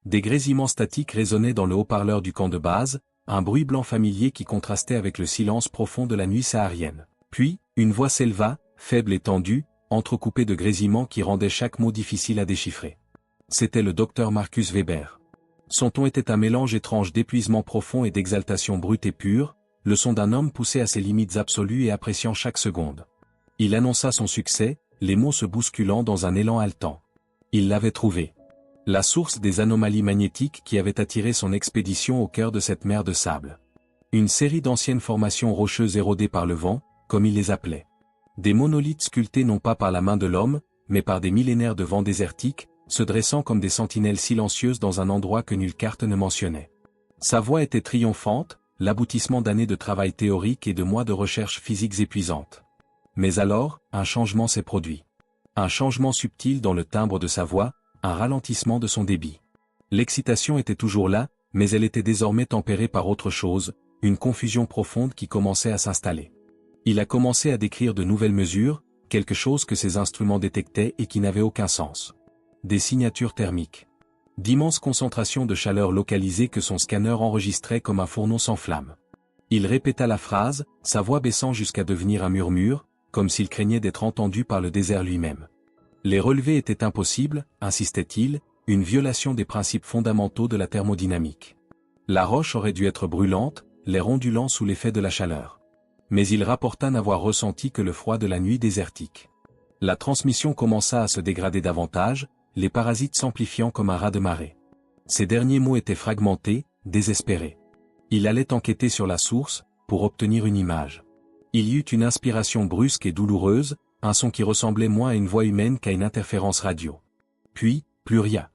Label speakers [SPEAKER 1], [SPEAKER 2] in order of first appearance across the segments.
[SPEAKER 1] Des grésillements statiques résonnaient dans le haut-parleur du camp de base, un bruit blanc familier qui contrastait avec le silence profond de la nuit saharienne. Puis, une voix s'éleva, faible et tendue, entrecoupée de grésillements qui rendaient chaque mot difficile à déchiffrer. C'était le docteur Marcus Weber. Son ton était un mélange étrange d'épuisement profond et d'exaltation brute et pure, le son d'un homme poussé à ses limites absolues et appréciant chaque seconde. Il annonça son succès, les mots se bousculant dans un élan haletant. Il l'avait trouvé. La source des anomalies magnétiques qui avaient attiré son expédition au cœur de cette mer de sable. Une série d'anciennes formations rocheuses érodées par le vent, comme il les appelait. Des monolithes sculptés non pas par la main de l'homme, mais par des millénaires de vents désertiques, se dressant comme des sentinelles silencieuses dans un endroit que nulle carte ne mentionnait. Sa voix était triomphante, l'aboutissement d'années de travail théorique et de mois de recherches physiques épuisantes. Mais alors, un changement s'est produit. Un changement subtil dans le timbre de sa voix, un ralentissement de son débit. L'excitation était toujours là, mais elle était désormais tempérée par autre chose, une confusion profonde qui commençait à s'installer. Il a commencé à décrire de nouvelles mesures, quelque chose que ses instruments détectaient et qui n'avait aucun sens. Des signatures thermiques. D'immenses concentrations de chaleur localisées que son scanner enregistrait comme un fourneau sans flamme. Il répéta la phrase, sa voix baissant jusqu'à devenir un murmure, comme s'il craignait d'être entendu par le désert lui-même. Les relevés étaient impossibles, insistait-il, une violation des principes fondamentaux de la thermodynamique. La roche aurait dû être brûlante, l'air ondulant sous l'effet de la chaleur. Mais il rapporta n'avoir ressenti que le froid de la nuit désertique. La transmission commença à se dégrader davantage, les parasites s'amplifiant comme un raz de marée. Ces derniers mots étaient fragmentés, désespérés. Il allait enquêter sur la source, pour obtenir une image. Il y eut une inspiration brusque et douloureuse, un son qui ressemblait moins à une voix humaine qu'à une interférence radio. Puis, plus rien.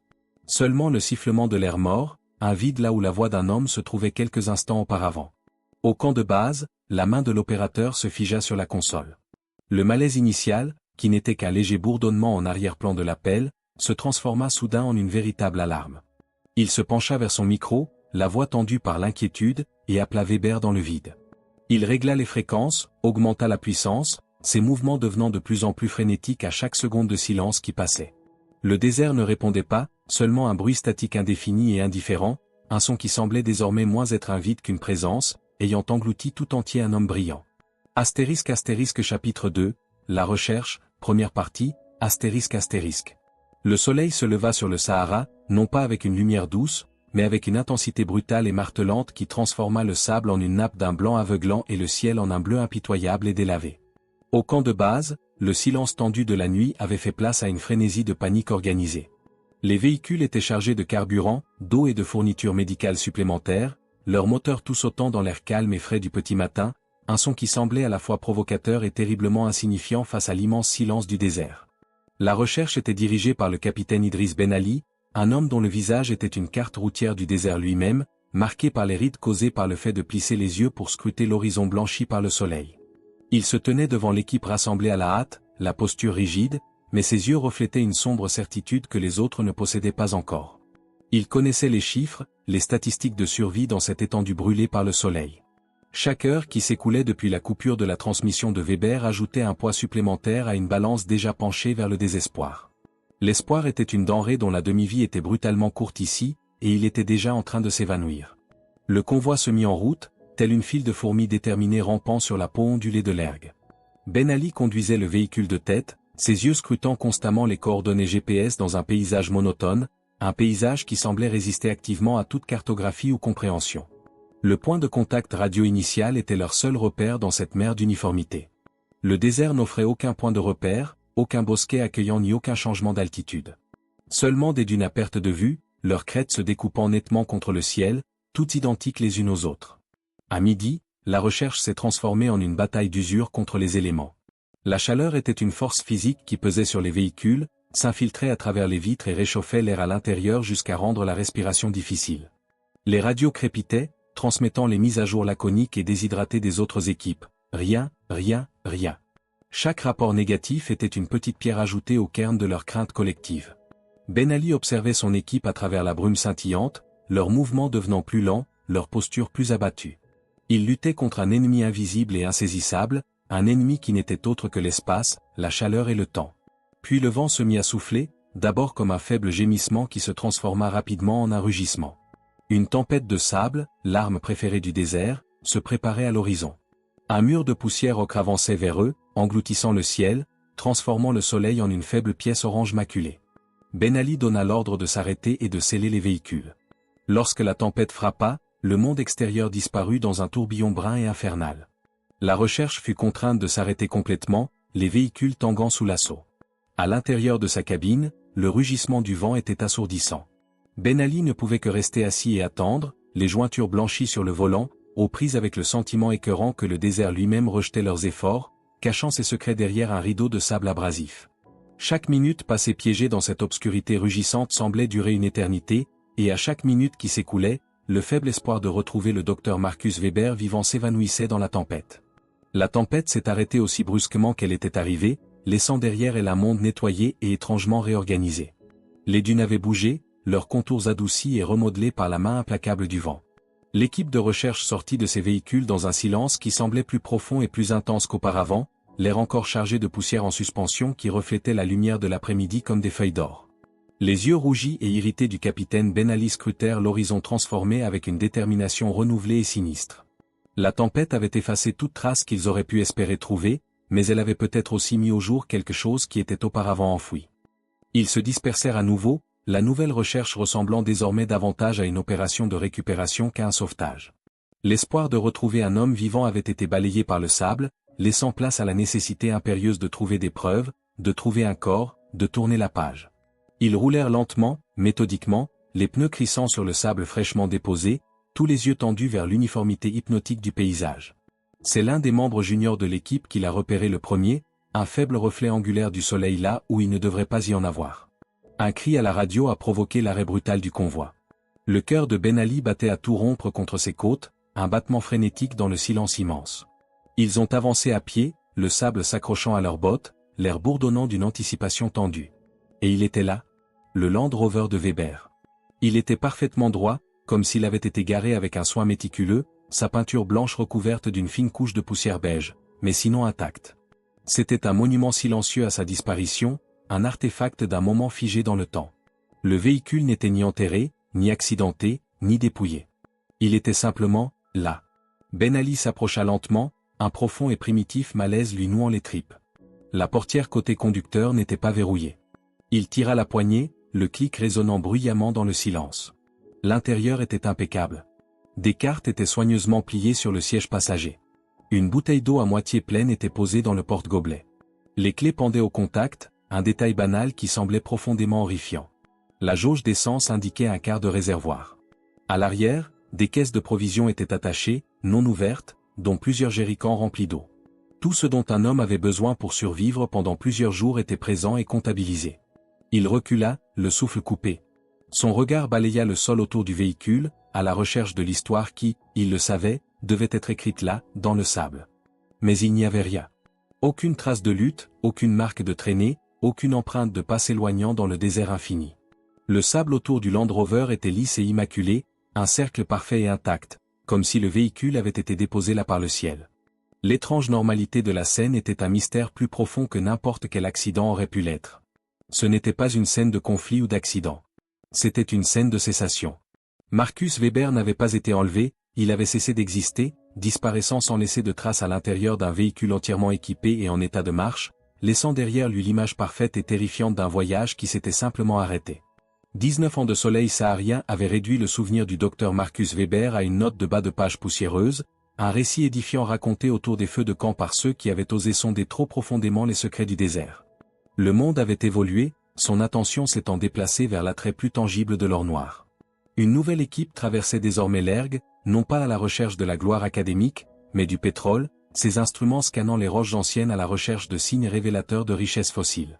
[SPEAKER 1] Seulement le sifflement de l'air mort, un vide là où la voix d'un homme se trouvait quelques instants auparavant. Au camp de base, la main de l'opérateur se figea sur la console. Le malaise initial, qui n'était qu'un léger bourdonnement en arrière-plan de l'appel, se transforma soudain en une véritable alarme. Il se pencha vers son micro, la voix tendue par l'inquiétude, et appela Weber dans le vide. Il régla les fréquences, augmenta la puissance, ses mouvements devenant de plus en plus frénétiques à chaque seconde de silence qui passait. Le désert ne répondait pas, seulement un bruit statique indéfini et indifférent, un son qui semblait désormais moins être un vide qu'une présence, ayant englouti tout entier un homme brillant. ** chapitre 2, La recherche, première partie, ***. Le soleil se leva sur le Sahara, non pas avec une lumière douce, mais avec une intensité brutale et martelante qui transforma le sable en une nappe d'un blanc aveuglant et le ciel en un bleu impitoyable et délavé. Au camp de base, le silence tendu de la nuit avait fait place à une frénésie de panique organisée. Les véhicules étaient chargés de carburant, d'eau et de fournitures médicales supplémentaires, leurs moteurs tout sautant dans l'air calme et frais du petit matin, un son qui semblait à la fois provocateur et terriblement insignifiant face à l'immense silence du désert. La recherche était dirigée par le capitaine Idriss Ben Ali, un homme dont le visage était une carte routière du désert lui-même, marqué par les rides causées par le fait de plisser les yeux pour scruter l'horizon blanchi par le soleil. Il se tenait devant l'équipe rassemblée à la hâte, la posture rigide, mais ses yeux reflétaient une sombre certitude que les autres ne possédaient pas encore. Il connaissait les chiffres, les statistiques de survie dans cette étendue brûlée par le soleil. Chaque heure qui s'écoulait depuis la coupure de la transmission de Weber ajoutait un poids supplémentaire à une balance déjà penchée vers le désespoir. L'espoir était une denrée dont la demi-vie était brutalement courte ici, et il était déjà en train de s'évanouir. Le convoi se mit en route, telle une file de fourmis déterminées rampant sur la peau ondulée de l'ergue. Ben Ali conduisait le véhicule de tête, ses yeux scrutant constamment les coordonnées GPS dans un paysage monotone, un paysage qui semblait résister activement à toute cartographie ou compréhension. Le point de contact radio initial était leur seul repère dans cette mer d'uniformité. Le désert n'offrait aucun point de repère, aucun bosquet accueillant ni aucun changement d'altitude. Seulement des dunes à perte de vue, leurs crêtes se découpant nettement contre le ciel, toutes identiques les unes aux autres. À midi, la recherche s'est transformée en une bataille d'usure contre les éléments. La chaleur était une force physique qui pesait sur les véhicules, s'infiltrait à travers les vitres et réchauffait l'air à l'intérieur jusqu'à rendre la respiration difficile. Les radios crépitaient, transmettant les mises à jour laconiques et déshydratées des autres équipes. Rien, rien, rien. Chaque rapport négatif était une petite pierre ajoutée au cairn de leur crainte collective. Ben Ali observait son équipe à travers la brume scintillante, leurs mouvements devenant plus lents, leur posture plus abattue. Il luttait contre un ennemi invisible et insaisissable, un ennemi qui n'était autre que l'espace, la chaleur et le temps. Puis le vent se mit à souffler, d'abord comme un faible gémissement qui se transforma rapidement en un rugissement. Une tempête de sable, l'arme préférée du désert, se préparait à l'horizon. Un mur de poussière ocre avançait vers eux, engloutissant le ciel, transformant le soleil en une faible pièce orange maculée. Ben Ali donna l'ordre de s'arrêter et de sceller les véhicules. Lorsque la tempête frappa, le monde extérieur disparut dans un tourbillon brun et infernal. La recherche fut contrainte de s'arrêter complètement, les véhicules tanguant sous l'assaut. À l'intérieur de sa cabine, le rugissement du vent était assourdissant. Ben Ali ne pouvait que rester assis et attendre, les jointures blanchies sur le volant, aux prises avec le sentiment écœurant que le désert lui-même rejetait leurs efforts, cachant ses secrets derrière un rideau de sable abrasif. Chaque minute passée piégée dans cette obscurité rugissante semblait durer une éternité, et à chaque minute qui s'écoulait, le faible espoir de retrouver le docteur Marcus Weber vivant s'évanouissait dans la tempête. La tempête s'est arrêtée aussi brusquement qu'elle était arrivée, laissant derrière elle un monde nettoyé et étrangement réorganisé. Les dunes avaient bougé, leurs contours adoucis et remodelés par la main implacable du vent. L'équipe de recherche sortit de ses véhicules dans un silence qui semblait plus profond et plus intense qu'auparavant, l'air encore chargé de poussière en suspension qui reflétait la lumière de l'après-midi comme des feuilles d'or. Les yeux rougis et irrités du capitaine Ben Ali scrutèrent l'horizon transformé avec une détermination renouvelée et sinistre. La tempête avait effacé toute trace qu'ils auraient pu espérer trouver, mais elle avait peut-être aussi mis au jour quelque chose qui était auparavant enfoui. Ils se dispersèrent à nouveau, la nouvelle recherche ressemblant désormais davantage à une opération de récupération qu'à un sauvetage. L'espoir de retrouver un homme vivant avait été balayé par le sable, laissant place à la nécessité impérieuse de trouver des preuves, de trouver un corps, de tourner la page. Ils roulèrent lentement, méthodiquement, les pneus crissant sur le sable fraîchement déposé, tous les yeux tendus vers l'uniformité hypnotique du paysage. C'est l'un des membres juniors de l'équipe qui l'a repéré le premier, un faible reflet angulaire du soleil là où il ne devrait pas y en avoir. Un cri à la radio a provoqué l'arrêt brutal du convoi. Le cœur de Ben Ali battait à tout rompre contre ses côtes, un battement frénétique dans le silence immense. Ils ont avancé à pied, le sable s'accrochant à leurs bottes, l'air bourdonnant d'une anticipation tendue. Et il était là, le Land Rover de Weber. Il était parfaitement droit, comme s'il avait été garé avec un soin méticuleux, sa peinture blanche recouverte d'une fine couche de poussière beige, mais sinon intacte. C'était un monument silencieux à sa disparition, un artefact d'un moment figé dans le temps. Le véhicule n'était ni enterré, ni accidenté, ni dépouillé. Il était simplement, là. Ben Ali s'approcha lentement, un profond et primitif malaise lui nouant les tripes. La portière côté conducteur n'était pas verrouillée. Il tira la poignée, le clic résonnant bruyamment dans le silence. L'intérieur était impeccable. Des cartes étaient soigneusement pliées sur le siège passager. Une bouteille d'eau à moitié pleine était posée dans le porte-gobelet. Les clés pendaient au contact, un détail banal qui semblait profondément horrifiant. La jauge d'essence indiquait un quart de réservoir. À l'arrière, des caisses de provisions étaient attachées, non ouvertes, dont plusieurs jerrycans remplis d'eau. Tout ce dont un homme avait besoin pour survivre pendant plusieurs jours était présent et comptabilisé. Il recula, le souffle coupé. Son regard balaya le sol autour du véhicule, à la recherche de l'histoire qui, il le savait, devait être écrite là, dans le sable. Mais il n'y avait rien. Aucune trace de lutte, aucune marque de traînée, aucune empreinte de pas s'éloignant dans le désert infini. Le sable autour du Land Rover était lisse et immaculé, un cercle parfait et intact, comme si le véhicule avait été déposé là par le ciel. L'étrange normalité de la scène était un mystère plus profond que n'importe quel accident aurait pu l'être. Ce n'était pas une scène de conflit ou d'accident. C'était une scène de cessation. Marcus Weber n'avait pas été enlevé, il avait cessé d'exister, disparaissant sans laisser de traces à l'intérieur d'un véhicule entièrement équipé et en état de marche, laissant derrière lui l'image parfaite et terrifiante d'un voyage qui s'était simplement arrêté. 19 ans de soleil saharien avaient réduit le souvenir du docteur Marcus Weber à une note de bas de page poussiéreuse, un récit édifiant raconté autour des feux de camp par ceux qui avaient osé sonder trop profondément les secrets du désert. Le monde avait évolué, son attention s'étant déplacée vers l'attrait plus tangible de l'or noir. Une nouvelle équipe traversait désormais l'ergue, non pas à la recherche de la gloire académique, mais du pétrole, ses instruments scannant les roches anciennes à la recherche de signes révélateurs de richesses fossiles.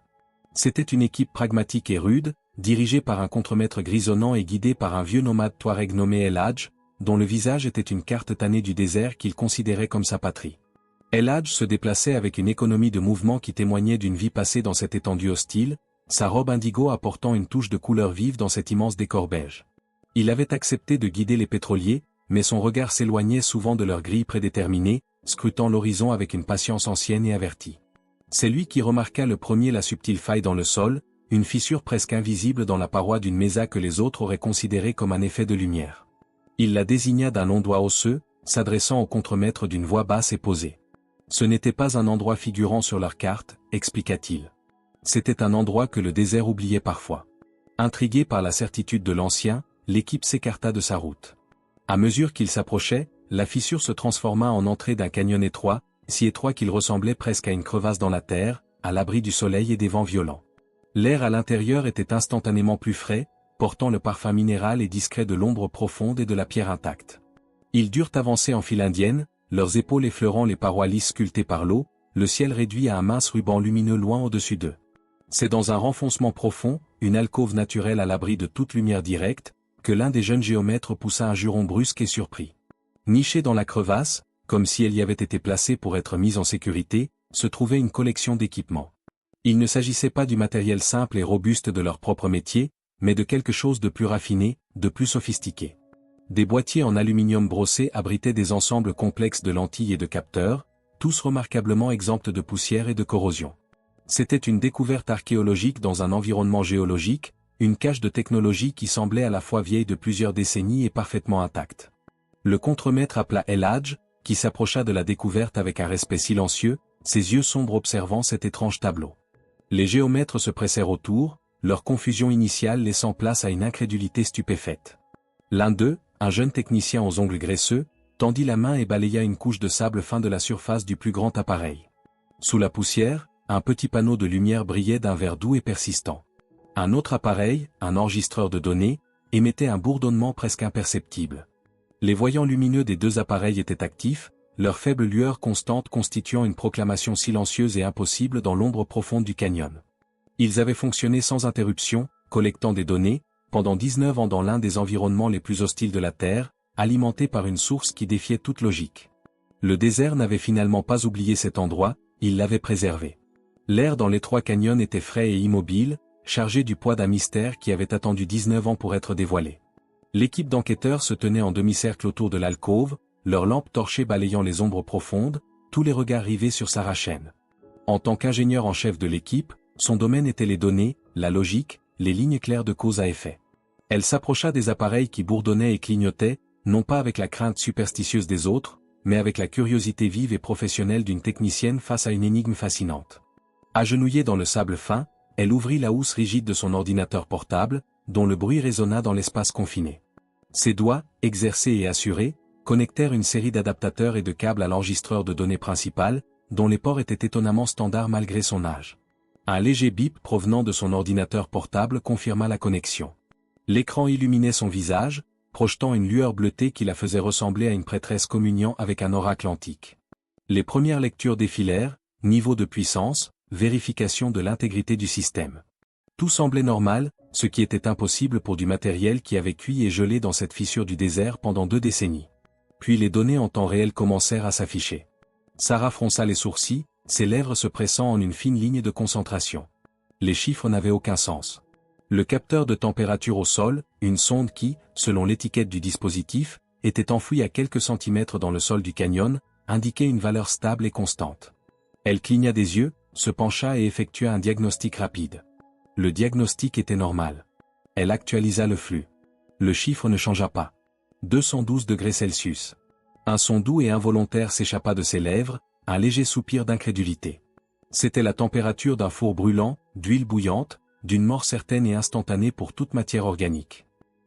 [SPEAKER 1] C'était une équipe pragmatique et rude, dirigée par un contremaître grisonnant et guidée par un vieux nomade touareg nommé El Hadj, dont le visage était une carte tannée du désert qu'il considérait comme sa patrie. El Hadj se déplaçait avec une économie de mouvement qui témoignait d'une vie passée dans cette étendue hostile, sa robe indigo apportant une touche de couleur vive dans cet immense décor beige. Il avait accepté de guider les pétroliers, mais son regard s'éloignait souvent de leur grille prédéterminée, scrutant l'horizon avec une patience ancienne et avertie. C'est lui qui remarqua le premier la subtile faille dans le sol, une fissure presque invisible dans la paroi d'une mesa que les autres auraient considérée comme un effet de lumière. Il la désigna d'un long doigt osseux, s'adressant au contremaître d'une voix basse et posée. Ce n'était pas un endroit figurant sur leur carte, expliqua-t-il. C'était un endroit que le désert oubliait parfois. Intrigué par la certitude de l'ancien, l'équipe s'écarta de sa route. À mesure qu'il s'approchait, la fissure se transforma en entrée d'un canyon étroit, si étroit qu'il ressemblait presque à une crevasse dans la terre, à l'abri du soleil et des vents violents. L'air à l'intérieur était instantanément plus frais, portant le parfum minéral et discret de l'ombre profonde et de la pierre intacte. Ils durent avancer en file indienne, leurs épaules effleurant les parois lisses sculptées par l'eau, le ciel réduit à un mince ruban lumineux loin au-dessus d'eux. C'est dans un renfoncement profond, une alcôve naturelle à l'abri de toute lumière directe, que l'un des jeunes géomètres poussa un juron brusque et surpris. Niché dans la crevasse, comme si elle y avait été placée pour être mise en sécurité, se trouvait une collection d'équipements. Il ne s'agissait pas du matériel simple et robuste de leur propre métier, mais de quelque chose de plus raffiné, de plus sophistiqué. Des boîtiers en aluminium brossé abritaient des ensembles complexes de lentilles et de capteurs, tous remarquablement exempts de poussière et de corrosion. C'était une découverte archéologique dans un environnement géologique, une cache de technologie qui semblait à la fois vieille de plusieurs décennies et parfaitement intacte. Le contremaître appela El Hadj, qui s'approcha de la découverte avec un respect silencieux, ses yeux sombres observant cet étrange tableau. Les géomètres se pressèrent autour, leur confusion initiale laissant place à une incrédulité stupéfaite. L'un d'eux, un jeune technicien aux ongles graisseux, tendit la main et balaya une couche de sable fin de la surface du plus grand appareil. Sous la poussière, un petit panneau de lumière brillait d'un vert doux et persistant. Un autre appareil, un enregistreur de données, émettait un bourdonnement presque imperceptible. Les voyants lumineux des deux appareils étaient actifs, leur faible lueur constante constituant une proclamation silencieuse et impossible dans l'ombre profonde du canyon. Ils avaient fonctionné sans interruption, collectant des données, pendant 19 ans dans l'un des environnements les plus hostiles de la Terre, alimenté par une source qui défiait toute logique. Le désert n'avait finalement pas oublié cet endroit, il l'avait préservé. L'air dans l'étroit canyon était frais et immobile, chargé du poids d'un mystère qui avait attendu 19 ans pour être dévoilé. L'équipe d'enquêteurs se tenait en demi-cercle autour de l'alcôve, leurs lampes torchées balayant les ombres profondes, tous les regards rivés sur Sarachène. En tant qu'ingénieur en chef de l'équipe, son domaine était les données, la logique, les lignes claires de cause à effet. Elle s'approcha des appareils qui bourdonnaient et clignotaient, non pas avec la crainte superstitieuse des autres, mais avec la curiosité vive et professionnelle d'une technicienne face à une énigme fascinante. Agenouillée dans le sable fin, elle ouvrit la housse rigide de son ordinateur portable, dont le bruit résonna dans l'espace confiné. Ses doigts, exercés et assurés, connectèrent une série d'adaptateurs et de câbles à l'enregistreur de données principal, dont les ports étaient étonnamment standards malgré son âge. Un léger bip provenant de son ordinateur portable confirma la connexion. L'écran illuminait son visage, projetant une lueur bleutée qui la faisait ressembler à une prêtresse communiant avec un oracle antique. Les premières lectures défilèrent, niveau de puissance, vérification de l'intégrité du système. Tout semblait normal, ce qui était impossible pour du matériel qui avait cuit et gelé dans cette fissure du désert pendant 2 décennies. Puis les données en temps réel commencèrent à s'afficher. Sarah fronça les sourcils, ses lèvres se pressant en une fine ligne de concentration. Les chiffres n'avaient aucun sens. Le capteur de température au sol, une sonde qui, selon l'étiquette du dispositif, était enfouie à quelques centimètres dans le sol du canyon, indiquait une valeur stable et constante. Elle cligna des yeux, se pencha et effectua un diagnostic rapide. Le diagnostic était normal. Elle actualisa le flux. Le chiffre ne changea pas. 212 degrés Celsius. Un son doux et involontaire s'échappa de ses lèvres, un léger soupir d'incrédulité. C'était la température d'un four brûlant, d'huile bouillante, d'une mort certaine et instantanée pour toute matière organique.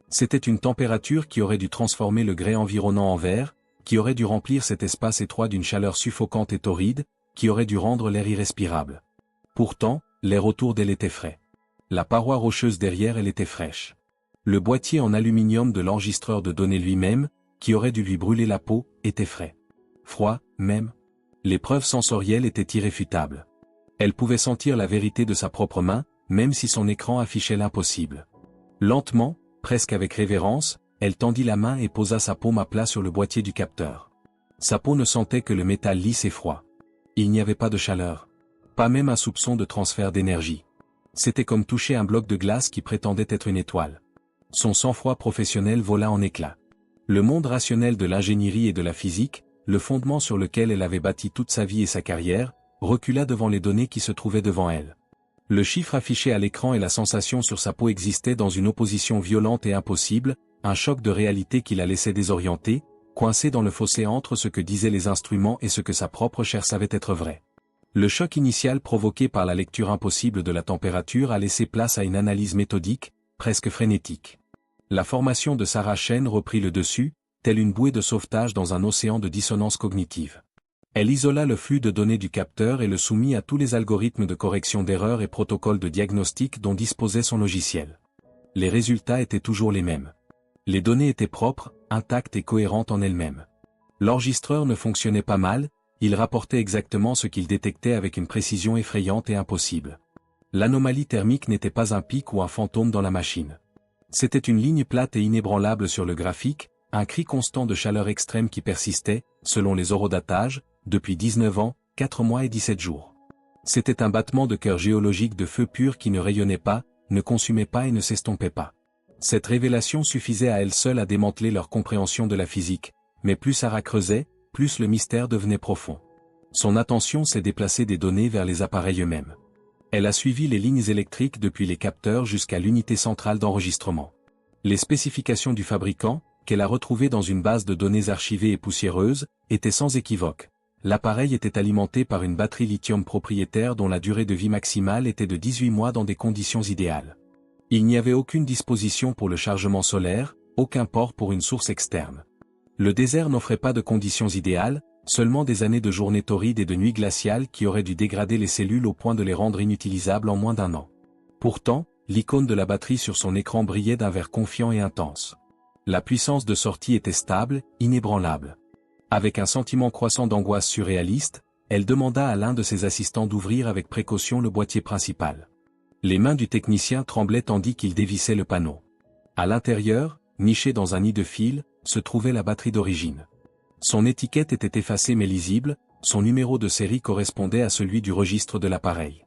[SPEAKER 1] C'était une température qui aurait dû transformer le grès environnant en verre, qui aurait dû remplir cet espace étroit d'une chaleur suffocante et torride, qui aurait dû rendre l'air irrespirable. Pourtant, l'air autour d'elle était frais. La paroi rocheuse derrière elle était fraîche. Le boîtier en aluminium de l'enregistreur de données lui-même, qui aurait dû lui brûler la peau, était frais. Froid, même. Les preuves sensorielles étaient irréfutables. Elle pouvait sentir la vérité de sa propre main, même si son écran affichait l'impossible. Lentement, presque avec révérence, elle tendit la main et posa sa paume à plat sur le boîtier du capteur. Sa peau ne sentait que le métal lisse et froid. Il n'y avait pas de chaleur. Pas même un soupçon de transfert d'énergie. C'était comme toucher un bloc de glace qui prétendait être une étoile. Son sang-froid professionnel vola en éclats. Le monde rationnel de l'ingénierie et de la physique, le fondement sur lequel elle avait bâti toute sa vie et sa carrière, recula devant les données qui se trouvaient devant elle. Le chiffre affiché à l'écran et la sensation sur sa peau existaient dans une opposition violente et impossible, un choc de réalité qui la laissait désorientée, coincée dans le fossé entre ce que disaient les instruments et ce que sa propre chair savait être vrai. Le choc initial provoqué par la lecture impossible de la température a laissé place à une analyse méthodique, presque frénétique. La formation de Sarah Chen reprit le dessus, telle une bouée de sauvetage dans un océan de dissonance cognitive. Elle isola le flux de données du capteur et le soumit à tous les algorithmes de correction d'erreurs et protocoles de diagnostic dont disposait son logiciel. Les résultats étaient toujours les mêmes. Les données étaient propres, intactes et cohérentes en elles-mêmes. L'enregistreur ne fonctionnait pas mal, il rapportait exactement ce qu'il détectait avec une précision effrayante et impossible. L'anomalie thermique n'était pas un pic ou un fantôme dans la machine. C'était une ligne plate et inébranlable sur le graphique, un cri constant de chaleur extrême qui persistait, selon les horodatages, depuis 19 ans, 4 mois et 17 jours. C'était un battement de cœur géologique de feu pur qui ne rayonnait pas, ne consumait pas et ne s'estompait pas. Cette révélation suffisait à elle seule à démanteler leur compréhension de la physique, mais plus Sarah creusait, plus le mystère devenait profond. Son attention s'est déplacée des données vers les appareils eux-mêmes. Elle a suivi les lignes électriques depuis les capteurs jusqu'à l'unité centrale d'enregistrement. Les spécifications du fabricant, qu'elle a retrouvées dans une base de données archivée et poussiéreuse, étaient sans équivoque. L'appareil était alimenté par une batterie lithium propriétaire dont la durée de vie maximale était de 18 mois dans des conditions idéales. Il n'y avait aucune disposition pour le chargement solaire, aucun port pour une source externe. Le désert n'offrait pas de conditions idéales, seulement des années de journées torrides et de nuits glaciales qui auraient dû dégrader les cellules au point de les rendre inutilisables en moins d'un an. Pourtant, l'icône de la batterie sur son écran brillait d'un vert confiant et intense. La puissance de sortie était stable, inébranlable. Avec un sentiment croissant d'angoisse surréaliste, elle demanda à l'un de ses assistants d'ouvrir avec précaution le boîtier principal. Les mains du technicien tremblaient tandis qu'il dévissait le panneau. À l'intérieur, niché dans un nid de fil, se trouvait la batterie d'origine. Son étiquette était effacée mais lisible, son numéro de série correspondait à celui du registre de l'appareil.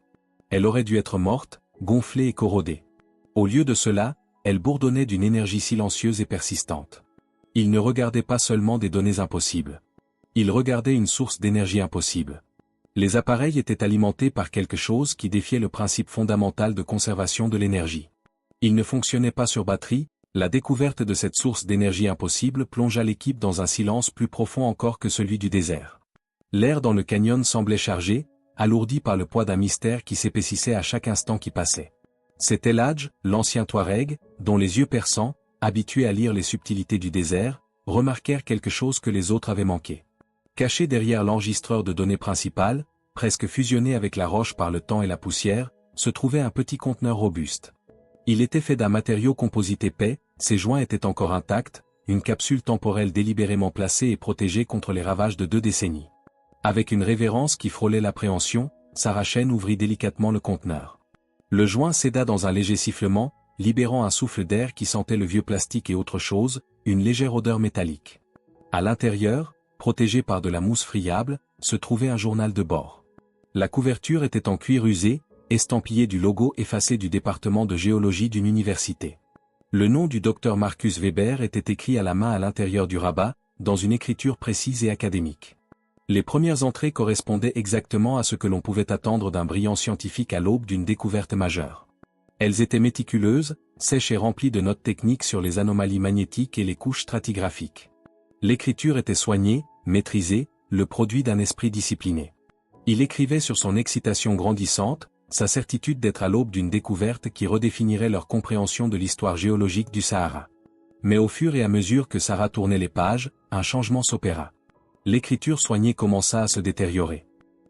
[SPEAKER 1] Elle aurait dû être morte, gonflée et corrodée. Au lieu de cela, elle bourdonnait d'une énergie silencieuse et persistante. Il ne regardait pas seulement des données impossibles. Il regardait une source d'énergie impossible. Les appareils étaient alimentés par quelque chose qui défiait le principe fondamental de conservation de l'énergie. Ils ne fonctionnaient pas sur batterie, la découverte de cette source d'énergie impossible plongea l'équipe dans un silence plus profond encore que celui du désert. L'air dans le canyon semblait chargé, alourdi par le poids d'un mystère qui s'épaississait à chaque instant qui passait. C'était Ladj, l'ancien Touareg, dont les yeux perçants, habitués à lire les subtilités du désert, remarquèrent quelque chose que les autres avaient manqué. Caché derrière l'enregistreur de données principal, presque fusionné avec la roche par le temps et la poussière, se trouvait un petit conteneur robuste. Il était fait d'un matériau composite épais, ses joints étaient encore intacts, une capsule temporelle délibérément placée et protégée contre les ravages de 2 décennies. Avec une révérence qui frôlait l'appréhension, Sarah Chen ouvrit délicatement le conteneur. Le joint céda dans un léger sifflement, libérant un souffle d'air qui sentait le vieux plastique et autre chose, une légère odeur métallique. À l'intérieur, protégé par de la mousse friable, se trouvait un journal de bord. La couverture était en cuir usé, estampillé du logo effacé du département de géologie d'une université. Le nom du docteur Marcus Weber était écrit à la main à l'intérieur du rabat, dans une écriture précise et académique. Les premières entrées correspondaient exactement à ce que l'on pouvait attendre d'un brillant scientifique à l'aube d'une découverte majeure. Elles étaient méticuleuses, sèches et remplies de notes techniques sur les anomalies magnétiques et les couches stratigraphiques. L'écriture était soignée, maîtrisée, le produit d'un esprit discipliné. Il écrivait sur son excitation grandissante, sa certitude d'être à l'aube d'une découverte qui redéfinirait leur compréhension de l'histoire géologique du Sahara. Mais au fur et à mesure que Sarah tournait les pages, un changement s'opéra. L'écriture soignée commença à se détériorer.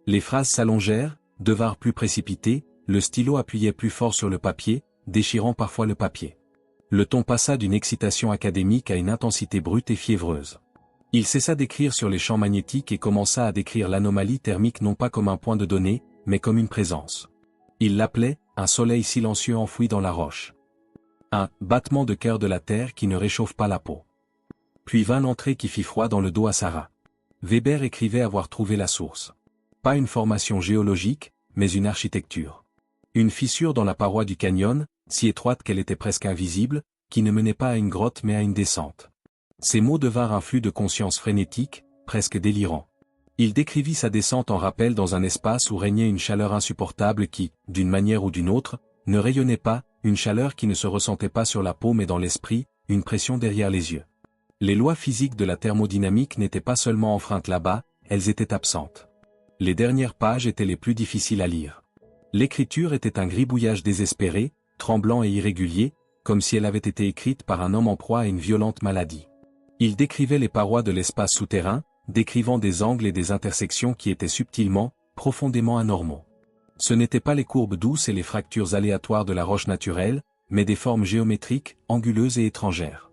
[SPEAKER 1] Les phrases s'allongèrent, devinrent plus précipitées, le stylo appuyait plus fort sur le papier, déchirant parfois le papier. Le ton passa d'une excitation académique à une intensité brute et fiévreuse. Il cessa d'écrire sur les champs magnétiques et commença à décrire l'anomalie thermique non pas comme un point de données, mais comme une présence. Il l'appelait « un soleil silencieux enfoui dans la roche ». Un « battement de cœur de la terre qui ne réchauffe pas la peau ». Puis vint l'entrée qui fit froid dans le dos à Sarah. Weber écrivait avoir trouvé la source. Pas une formation géologique, mais une architecture. Une fissure dans la paroi du canyon, si étroite qu'elle était presque invisible, qui ne menait pas à une grotte mais à une descente. Ces mots devinrent un flux de conscience frénétique, presque délirant. Il décrivit sa descente en rappel dans un espace où régnait une chaleur insupportable qui, d'une manière ou d'une autre, ne rayonnait pas, une chaleur qui ne se ressentait pas sur la peau mais dans l'esprit, une pression derrière les yeux. Les lois physiques de la thermodynamique n'étaient pas seulement enfreintes là-bas, elles étaient absentes. Les dernières pages étaient les plus difficiles à lire. L'écriture était un gribouillage désespéré, tremblant et irrégulier, comme si elle avait été écrite par un homme en proie à une violente maladie. Il décrivait les parois de l'espace souterrain, décrivant des angles et des intersections qui étaient subtilement, profondément anormaux. Ce n'étaient pas les courbes douces et les fractures aléatoires de la roche naturelle, mais des formes géométriques, anguleuses et étrangères.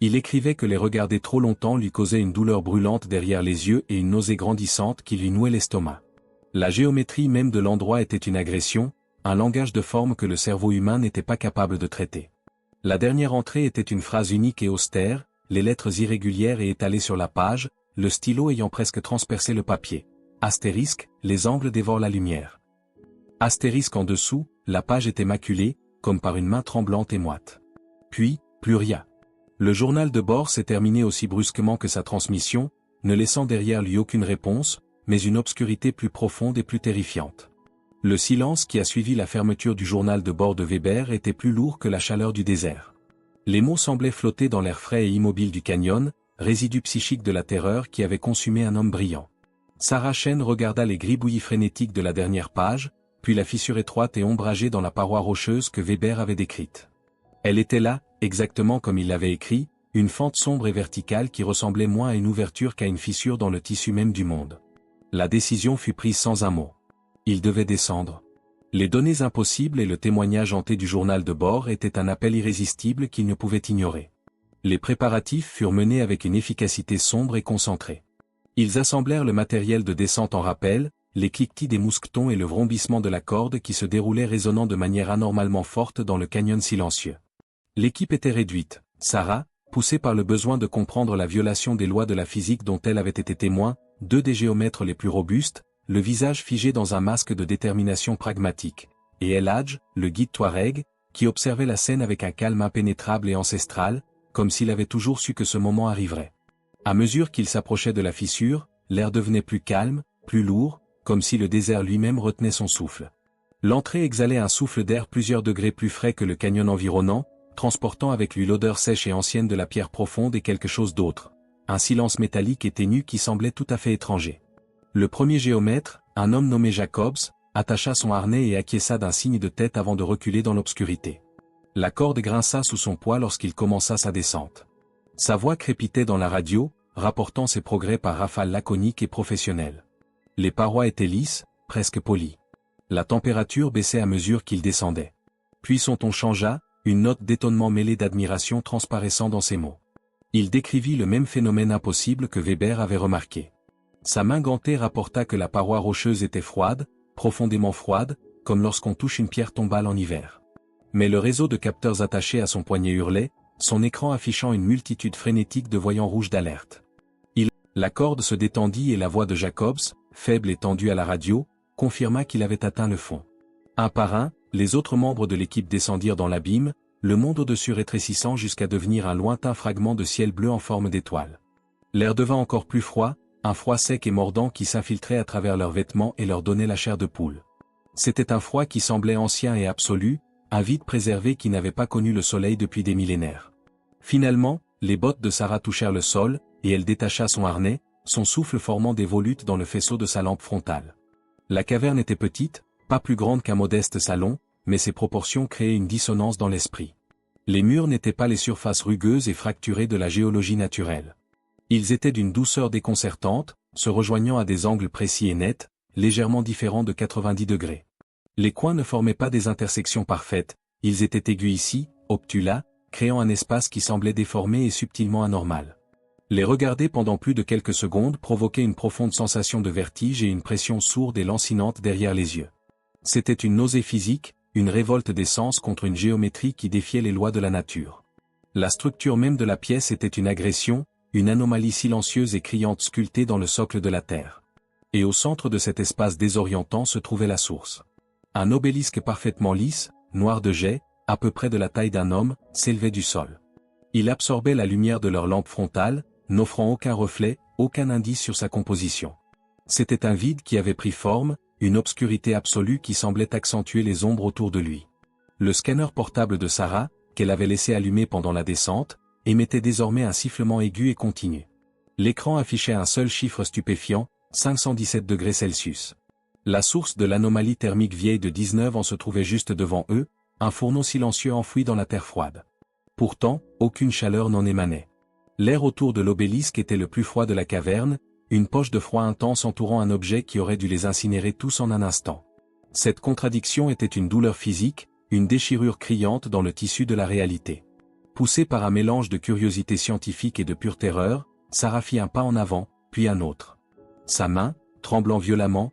[SPEAKER 1] Il écrivait que les regarder trop longtemps lui causait une douleur brûlante derrière les yeux et une nausée grandissante qui lui nouait l'estomac. La géométrie même de l'endroit était une agression, un langage de forme que le cerveau humain n'était pas capable de traiter. La dernière entrée était une phrase unique et austère, les lettres irrégulières et étalées sur la page, le stylo ayant presque transpercé le papier. Astérisque, les angles dévorent la lumière. Astérisque en dessous, la page était maculée, comme par une main tremblante et moite. Puis, plus rien. Le journal de bord s'est terminé aussi brusquement que sa transmission, ne laissant derrière lui aucune réponse, mais une obscurité plus profonde et plus terrifiante. Le silence qui a suivi la fermeture du journal de bord de Weber était plus lourd que la chaleur du désert. Les mots semblaient flotter dans l'air frais et immobile du canyon, résidu psychique de la terreur qui avait consumé un homme brillant. Sarah Chen regarda les gribouillis frénétiques de la dernière page, puis la fissure étroite et ombragée dans la paroi rocheuse que Weber avait décrite. Elle était là, exactement comme il l'avait écrit, une fente sombre et verticale qui ressemblait moins à une ouverture qu'à une fissure dans le tissu même du monde. La décision fut prise sans un mot. Il devait descendre. Les données impossibles et le témoignage hanté du journal de bord étaient un appel irrésistible qu'il ne pouvait ignorer. Les préparatifs furent menés avec une efficacité sombre et concentrée. Ils assemblèrent le matériel de descente en rappel, les cliquetis des mousquetons et le vrombissement de la corde qui se déroulait résonnant de manière anormalement forte dans le canyon silencieux. L'équipe était réduite. Sarah, poussée par le besoin de comprendre la violation des lois de la physique dont elle avait été témoin, deux des géomètres les plus robustes, le visage figé dans un masque de détermination pragmatique, et El Hadj, le guide Touareg, qui observait la scène avec un calme impénétrable et ancestral, comme s'il avait toujours su que ce moment arriverait. À mesure qu'il s'approchait de la fissure, l'air devenait plus calme, plus lourd, comme si le désert lui-même retenait son souffle. L'entrée exhalait un souffle d'air plusieurs degrés plus frais que le canyon environnant, transportant avec lui l'odeur sèche et ancienne de la pierre profonde et quelque chose d'autre. Un silence métallique et ténu qui semblait tout à fait étranger. Le premier géomètre, un homme nommé Jacobs, attacha son harnais et acquiesça d'un signe de tête avant de reculer dans l'obscurité. La corde grinça sous son poids lorsqu'il commença sa descente. Sa voix crépitait dans la radio, rapportant ses progrès par rafales laconiques et professionnelles. Les parois étaient lisses, presque polies. La température baissait à mesure qu'il descendait. Puis son ton changea, une note d'étonnement mêlée d'admiration transparaissant dans ses mots. Il décrivit le même phénomène impossible que Weber avait remarqué. Sa main gantée rapporta que la paroi rocheuse était froide, profondément froide, comme lorsqu'on touche une pierre tombale en hiver. Mais le réseau de capteurs attachés à son poignet hurlait, son écran affichant une multitude frénétique de voyants rouges d'alerte. La corde se détendit et la voix de Jacobs, faible et tendue à la radio, confirma qu'il avait atteint le fond. Un par un, les autres membres de l'équipe descendirent dans l'abîme, le monde au-dessus rétrécissant jusqu'à devenir un lointain fragment de ciel bleu en forme d'étoile. L'air devint encore plus froid, un froid sec et mordant qui s'infiltrait à travers leurs vêtements et leur donnait la chair de poule. C'était un froid qui semblait ancien et absolu, un vide préservé qui n'avait pas connu le soleil depuis des millénaires. Finalement, les bottes de Sarah touchèrent le sol, et elle détacha son harnais, son souffle formant des volutes dans le faisceau de sa lampe frontale. La caverne était petite, pas plus grande qu'un modeste salon, mais ses proportions créaient une dissonance dans l'esprit. Les murs n'étaient pas les surfaces rugueuses et fracturées de la géologie naturelle. Ils étaient d'une douceur déconcertante, se rejoignant à des angles précis et nets, légèrement différents de 90 degrés. Les coins ne formaient pas des intersections parfaites, ils étaient aigus ici, obtus là, créant un espace qui semblait déformé et subtilement anormal. Les regarder pendant plus de quelques secondes provoquait une profonde sensation de vertige et une pression sourde et lancinante derrière les yeux. C'était une nausée physique, une révolte des sens contre une géométrie qui défiait les lois de la nature. La structure même de la pièce était une agression, une anomalie silencieuse et criante sculptée dans le socle de la terre. Et au centre de cet espace désorientant se trouvait la source. Un obélisque parfaitement lisse, noir de jais, à peu près de la taille d'un homme, s'élevait du sol. Il absorbait la lumière de leur lampe frontale, n'offrant aucun reflet, aucun indice sur sa composition. C'était un vide qui avait pris forme, une obscurité absolue qui semblait accentuer les ombres autour de lui. Le scanner portable de Sarah, qu'elle avait laissé allumer pendant la descente, émettait désormais un sifflement aigu et continu. L'écran affichait un seul chiffre stupéfiant, 517 degrés Celsius. La source de l'anomalie thermique vieille de 19 ans se trouvait juste devant eux, un fourneau silencieux enfoui dans la terre froide. Pourtant, aucune chaleur n'en émanait. L'air autour de l'obélisque était le plus froid de la caverne, une poche de froid intense entourant un objet qui aurait dû les incinérer tous en un instant. Cette contradiction était une douleur physique, une déchirure criante dans le tissu de la réalité. Poussée par un mélange de curiosité scientifique et de pure terreur, Sarah fit un pas en avant, puis un autre. Sa main, tremblant violemment,